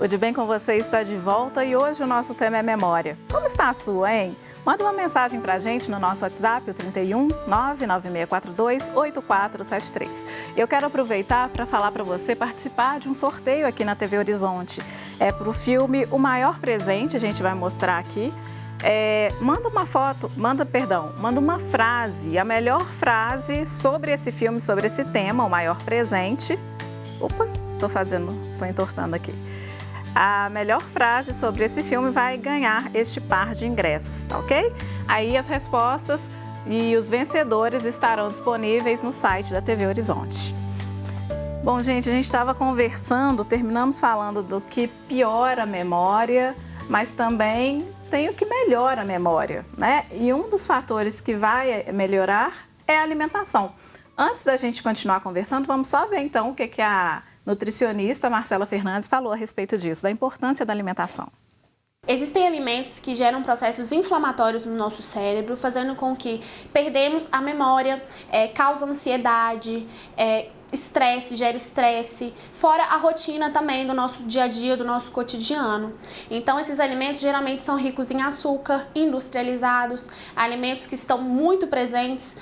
O De Bem com Você está de volta e hoje o nosso tema é memória. Como está a sua, hein? Manda uma mensagem pra gente no nosso WhatsApp, o 31 99642 8473. Eu quero aproveitar para falar para você participar de um sorteio aqui na TV Horizonte. É para o filme O Maior Presente, a gente vai mostrar aqui. Manda uma frase, a melhor frase sobre esse filme, sobre esse tema, O Maior Presente. Opa, tô entortando aqui. A melhor frase sobre esse filme vai ganhar este par de ingressos, tá ok? Aí as respostas e os vencedores estarão disponíveis no site da TV Horizonte. Bom, gente, a gente estava conversando, terminamos falando do que piora a memória, mas também tem o que melhora a memória, né? E um dos fatores que vai melhorar é a alimentação. Antes da gente continuar conversando, vamos só ver então o que a nutricionista Marcela Fernandes falou a respeito disso, da importância da alimentação. Existem alimentos que geram processos inflamatórios no nosso cérebro, fazendo com que perdemos a memória, causa ansiedade, estresse, gera estresse, fora a rotina também do nosso dia a dia, do nosso cotidiano. Então, esses alimentos geralmente são ricos em açúcar, industrializados, alimentos que estão muito presentes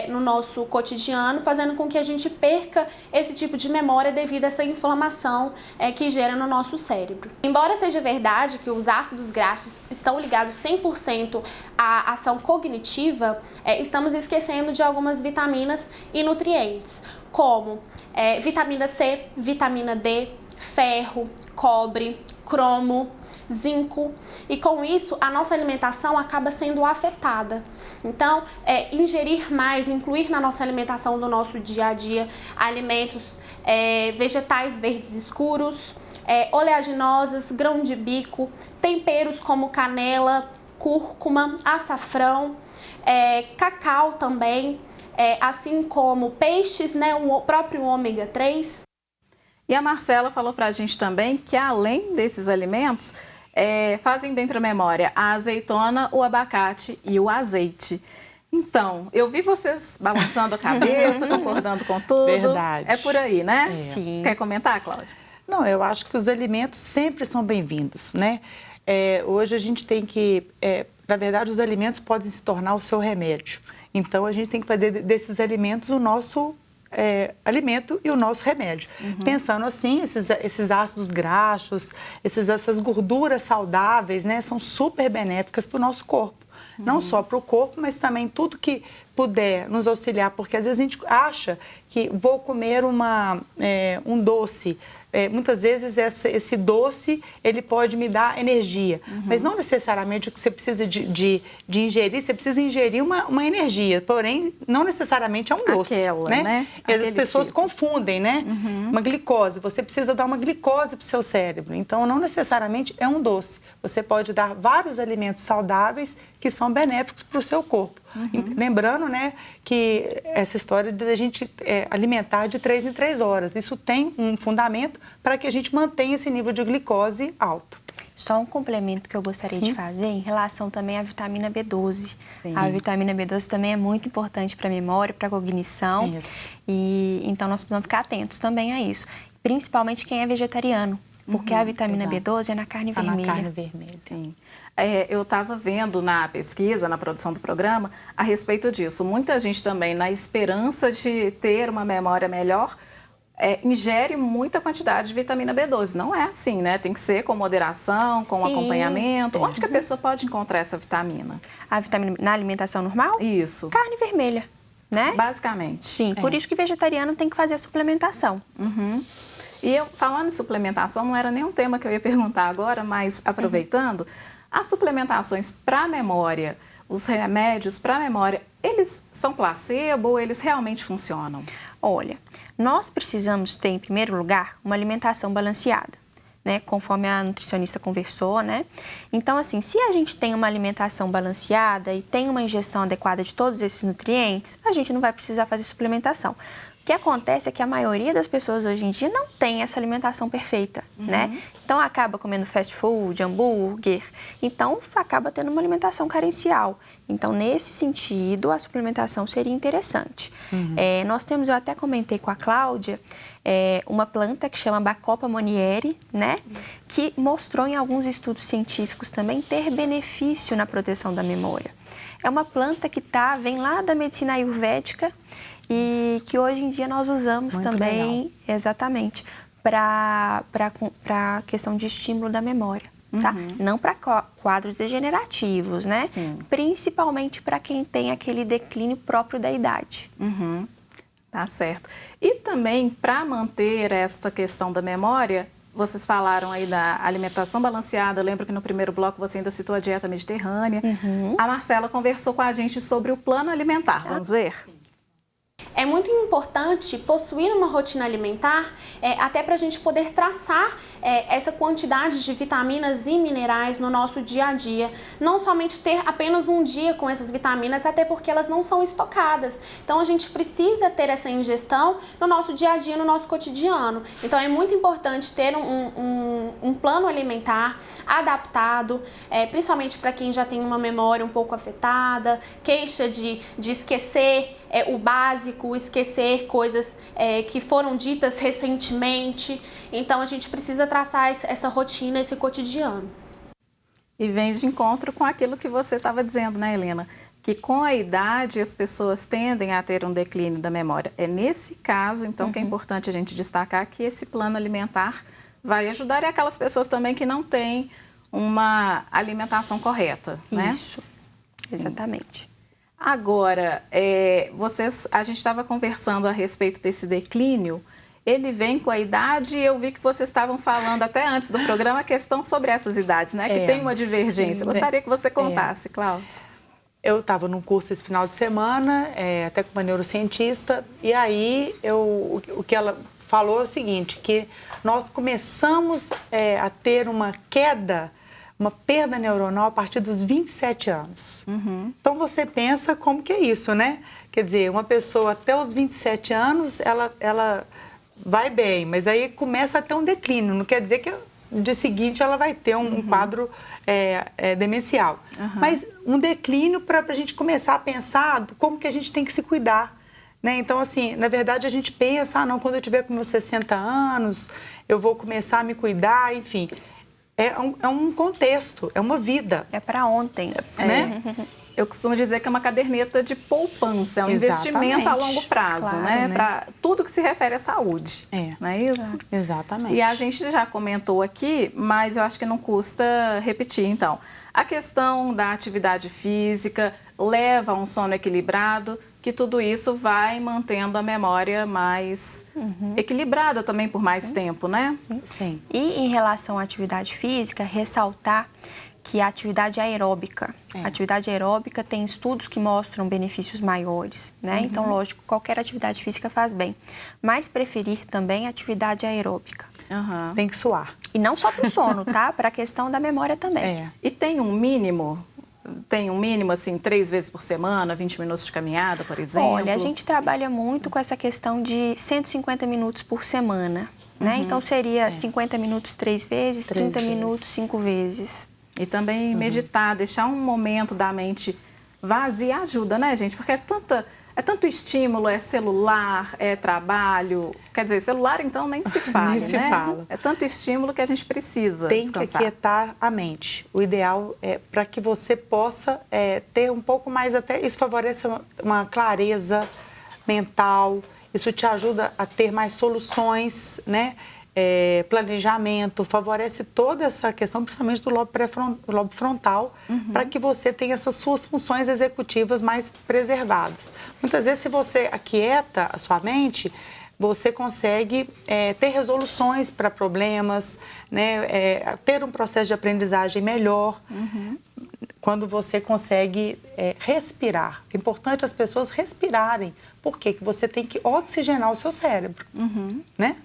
no nosso cotidiano, fazendo com que a gente perca esse tipo de memória devido a essa inflamação que gera no nosso cérebro. Embora seja verdade que os ácidos graxos estão ligados 100% à ação cognitiva, estamos esquecendo de algumas vitaminas e nutrientes, como vitamina C, vitamina D, ferro, cobre, cromo, zinco, e com isso a nossa alimentação acaba sendo afetada. Então, ingerir mais, incluir na nossa alimentação do nosso dia a dia alimentos vegetais verdes escuros, oleaginosas, grão de bico, temperos como canela, cúrcuma, açafrão, cacau também, assim como peixes, né, o próprio ômega 3. E a Marcela falou para a gente também que além desses alimentos, fazem bem para a memória a azeitona, o abacate e o azeite. Então, eu vi vocês balançando a cabeça, concordando com tudo. Verdade. É por aí, né? Sim. Quer comentar, Cláudia? Não, eu acho que os alimentos sempre são bem-vindos, né? Hoje a gente tem que, na verdade, os alimentos podem se tornar o seu remédio. Então, a gente tem que fazer desses alimentos o nosso alimento e o nosso remédio. Pensando assim, esses ácidos graxos, essas gorduras saudáveis, né, são super benéficas para o nosso corpo. Não só para o corpo, mas também tudo que puder nos auxiliar, porque às vezes a gente acha que vou comer um doce. Muitas vezes esse doce, ele pode me dar energia, mas não necessariamente o que você precisa de ingerir, você precisa ingerir uma energia, porém, não necessariamente é um doce, né? E as pessoas confundem, né? Uma glicose, você precisa dar uma glicose para o seu cérebro, então não necessariamente é um doce, você pode dar vários alimentos saudáveis que são benéficos para o seu corpo. Lembrando, né, que essa história de a gente alimentar de 3 em 3 horas, isso tem um fundamento para que a gente mantenha esse nível de glicose alto. Só um complemento que eu gostaria de fazer em relação também à vitamina B12. Sim. A vitamina B12 também é muito importante para a memória, para a cognição. Isso. E então nós precisamos ficar atentos também a isso, principalmente quem é vegetariano, porque a vitamina B12 é na carne vermelha. Na carne vermelha. Sim. Eu estava vendo na pesquisa, na produção do programa, a respeito disso. Muita gente também, na esperança de ter uma memória melhor, ingere muita quantidade de vitamina B12. Não é assim, né? Tem que ser com moderação, com acompanhamento. Onde que a pessoa pode encontrar essa vitamina? A vitamina na alimentação normal? Isso. Carne vermelha, né? Basicamente. Sim, por isso que vegetariano tem que fazer a suplementação. E falando em suplementação, não era nem um tema que eu ia perguntar agora, mas aproveitando, as suplementações para a memória, os remédios para a memória, eles são placebo ou eles realmente funcionam? Olha, nós precisamos ter, em primeiro lugar, uma alimentação balanceada, né? Conforme a nutricionista conversou, né? Então, assim, se a gente tem uma alimentação balanceada e tem uma ingestão adequada de todos esses nutrientes, a gente não vai precisar fazer suplementação. O que acontece é que a maioria das pessoas hoje em dia não tem essa alimentação perfeita, né? Então acaba comendo fast food, hambúrguer, então acaba tendo uma alimentação carencial. Então, nesse sentido, a suplementação seria interessante. Nós temos, eu até comentei com a Cláudia, uma planta que chama Bacopa monnieri, né? Que mostrou em alguns estudos científicos também ter benefício na proteção da memória. É uma planta que vem lá da medicina ayurvédica e que hoje em dia nós usamos Muito também, legal. exatamente, para a questão de estímulo da memória. Tá? Não para quadros degenerativos, né? Sim. Principalmente para quem tem aquele declínio próprio da idade. Tá certo. E também, para manter essa questão da memória, vocês falaram aí da alimentação balanceada. Eu lembro que no primeiro bloco você ainda citou a dieta mediterrânea. A Marcela conversou com a gente sobre o plano alimentar. Vamos ver? É muito importante possuir uma rotina alimentar, até para a gente poder traçar essa quantidade de vitaminas e minerais no nosso dia a dia. Não somente ter apenas um dia com essas vitaminas, até porque elas não são estocadas. Então a gente precisa ter essa ingestão no nosso dia a dia, no nosso cotidiano. Então é muito importante ter um plano alimentar adaptado, principalmente para quem já tem uma memória um pouco afetada, queixa de esquecer o básico, esquecer coisas que foram ditas recentemente. Então a gente precisa traçar essa rotina, esse cotidiano. E vem de encontro com aquilo que você estava dizendo, né, Helena? Que com a idade as pessoas tendem a ter um declínio da memória. É nesse caso, então, que é importante a gente destacar que esse plano alimentar vai ajudar aquelas pessoas também que não têm uma alimentação correta, né? Isso, exatamente. Agora, a gente estava conversando a respeito desse declínio. Ele vem com a idade e eu vi que vocês estavam falando até antes do programa a questão sobre essas idades, né? Que tem uma divergência. Gostaria que você contasse, Cláudia. Eu estava num curso esse final de semana, até com uma neurocientista, e aí o que ela falou é o seguinte, que nós começamos a ter uma perda neuronal a partir dos 27 anos. Então você pensa como que é isso, né? Quer dizer, uma pessoa até os 27 anos, ela vai bem, mas aí começa a ter um declínio. Não quer dizer que de seguinte ela vai ter um quadro demencial. Mas um declínio para a gente começar a pensar como que a gente tem que se cuidar. Né? Então, assim, na verdade a gente pensa, não, quando eu tiver com meus 60 anos, eu vou começar a me cuidar, enfim. É um contexto, é uma vida. É para ontem. Né? Eu costumo dizer que é uma caderneta de poupança, é um Exatamente. investimento a longo prazo, Claro, né? né? Para tudo que se refere à saúde, não é isso? Exatamente. E a gente já comentou aqui, mas eu acho que não custa repetir, então. A questão da atividade física leva a um sono equilibrado, que tudo isso vai mantendo a memória mais equilibrada também por mais tempo, né? Sim. E em relação à atividade física, ressaltar que a atividade aeróbica. A atividade aeróbica tem estudos que mostram benefícios maiores, né? Então, lógico, qualquer atividade física faz bem. Mas preferir também a atividade aeróbica. Tem que suar. E não só para o sono, tá? Para a questão da memória também. E tem um mínimo? Tem um mínimo, assim, 3 vezes por semana, 20 minutos de caminhada, por exemplo? Olha, a gente trabalha muito com essa questão de 150 minutos por semana, né? Então, seria 50 minutos 3 vezes, 30 minutos 5 vezes. E também meditar, deixar um momento da mente vazia ajuda, né, gente? Porque é tanto estímulo, é celular, é trabalho. Quer dizer, celular, então, nem se fala, Nem se fala. É tanto estímulo que a gente precisa descansar. Tem que aquietar a mente. O ideal é para que você possa ter um pouco mais, até isso favorece uma clareza mental, isso te ajuda a ter mais soluções, né? Planejamento, favorece toda essa questão, principalmente do lobo frontal, para que você tenha essas suas funções executivas mais preservadas. Muitas vezes, se você aquieta a sua mente, você consegue ter resoluções para problemas, né? Ter um processo de aprendizagem melhor, quando você consegue respirar. É importante as pessoas respirarem, porque você tem que oxigenar o seu cérebro, né?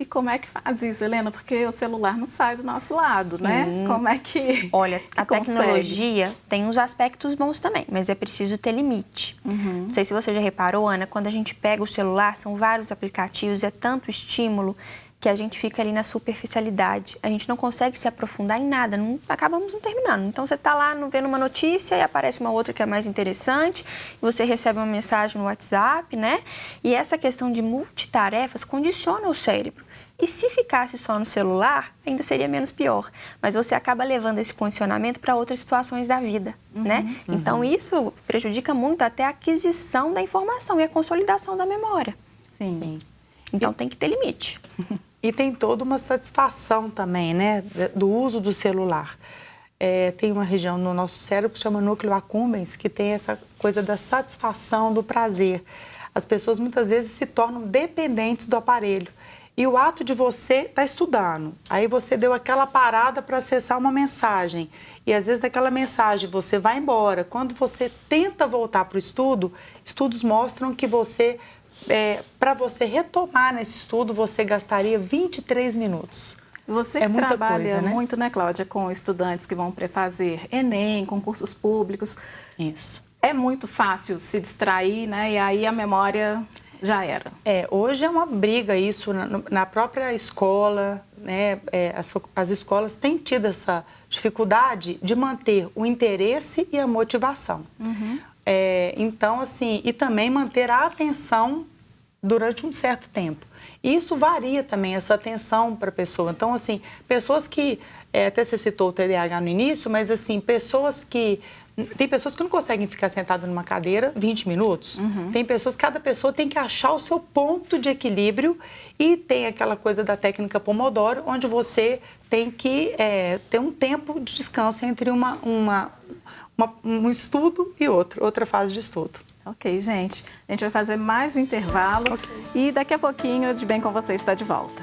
E como é que faz isso, Helena? Porque o celular não sai do nosso lado, né? Como é que Olha, a consegue? tecnologia tem uns aspectos bons também, mas é preciso ter limite. Não sei se você já reparou, Ana, quando a gente pega o celular, são vários aplicativos, é tanto estímulo que a gente fica ali na superficialidade. A gente não consegue se aprofundar em nada, acabamos não terminando. Então, você está lá vendo uma notícia e aparece uma outra que é mais interessante, e você recebe uma mensagem no WhatsApp, né? E essa questão de multitarefas condiciona o cérebro. E se ficasse só no celular, ainda seria menos pior. Mas você acaba levando esse condicionamento para outras situações da vida, né? Então, isso prejudica muito até a aquisição da informação e a consolidação da memória. Sim. Então, tem que ter limite. E tem toda uma satisfação também, né, do uso do celular. Tem uma região no nosso cérebro que chama núcleo accumbens, que tem essa coisa da satisfação, do prazer. As pessoas muitas vezes se tornam dependentes do aparelho. E o ato de você estar estudando, aí você deu aquela parada para acessar uma mensagem. E às vezes daquela mensagem você vai embora. Quando você tenta voltar para o estudo, estudos mostram que para você retomar nesse estudo, você gastaria 23 minutos. Você É que muita trabalha coisa, né? muito, né, Cláudia, com estudantes que vão prefazer Enem, concursos públicos. Isso. É muito fácil se distrair, né? E aí a memória já era. Hoje é uma briga isso na própria escola, né? As escolas têm tido essa dificuldade de manter o interesse e a motivação. Então, assim, e também manter a atenção durante um certo tempo. Isso varia também, essa atenção para a pessoa. Então, assim, pessoas que, até você citou o TDAH no início, mas assim, tem pessoas que não conseguem ficar sentadas numa cadeira 20 minutos. Tem pessoas, cada pessoa tem que achar o seu ponto de equilíbrio e tem aquela coisa da técnica Pomodoro, onde você tem que ter um tempo de descanso entre um estudo e outra fase de estudo. Ok, gente. A gente vai fazer mais um intervalo e daqui a pouquinho o De Bem com Você está de volta.